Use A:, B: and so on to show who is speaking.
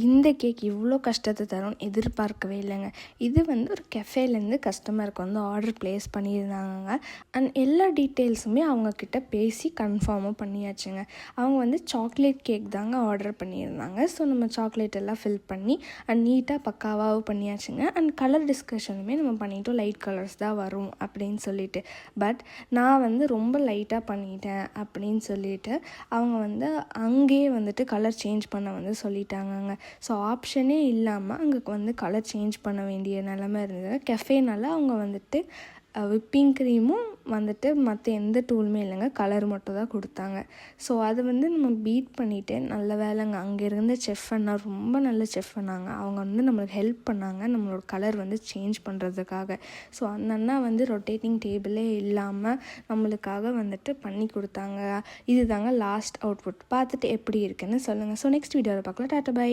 A: இந்த கேக் இவ்வளோ கஷ்டத்தை தரும்னு எதிர்பார்க்கவே இல்லைங்க. இது வந்து ஒரு கெஃபேலேருந்து கஸ்டமருக்கு வந்து ஆர்டர் ப்ளேஸ் பண்ணியிருந்தாங்க. அண்ட் எல்லா டீட்டெயில்ஸுமே அவங்கக்கிட்ட பேசி கன்ஃபார்மும் பண்ணியாச்சுங்க. அவங்க வந்து சாக்லேட் கேக் தாங்க ஆர்டர் பண்ணியிருந்தாங்க. ஸோ நம்ம சாக்லேட் எல்லாம் ஃபில் பண்ணி அண்ட் நீட்டாக பக்காவாகவும் பண்ணியாச்சுங்க. அண்ட் கலர் டிஸ்கஷனுமே நம்ம பண்ணிட்டோம், லைட் கலர்ஸ் தான் வரும் அப்படின்னு சொல்லிட்டு. பட் நான் வந்து ரொம்ப லைட்டாக பண்ணிட்டேன் அப்படின்னு சொல்லிட்டு அவங்க வந்து அங்கேயே வந்துட்டு கலர் சேஞ்ச் பண்ண வந்து சொல்லிட்டாங்கங்க. ஸோ ஆப்ஷனே இல்லாமல் அங்கே வந்து கலர் சேஞ்ச் பண்ண வேண்டிய நிலமை இருந்தது. கெஃபேனால அவங்க வந்துட்டு விப்பிங் க்ரீமும் வந்துட்டு மற்ற எந்த டூலுமே இல்லைங்க, கலர் மட்டும் தான் கொடுத்தாங்க. ஸோ அதை வந்து நம்ம பீட் பண்ணிவிட்டு நல்ல வேலைங்க அங்கே இருந்த செஃப் அண்ணா ரொம்ப நல்ல செஃப் அண்ணாங்க. அவங்க வந்து நம்மளுக்கு ஹெல்ப் பண்ணாங்க நம்மளோட கலர் வந்து சேஞ்ச் பண்ணுறதுக்காக. ஸோ அந்த அண்ணா வந்து ரொட்டேட்டிங் டேபிளே இல்லாமல் நம்மளுக்காக வந்துட்டு பண்ணி கொடுத்தாங்க. இது தாங்க லாஸ்ட் அவுட்புட். பார்த்துட்டு எப்படி இருக்குன்னு சொல்லுங்கள். ஸோ நெக்ஸ்ட் வீடியோவில் பார்க்கலாம். Tata by.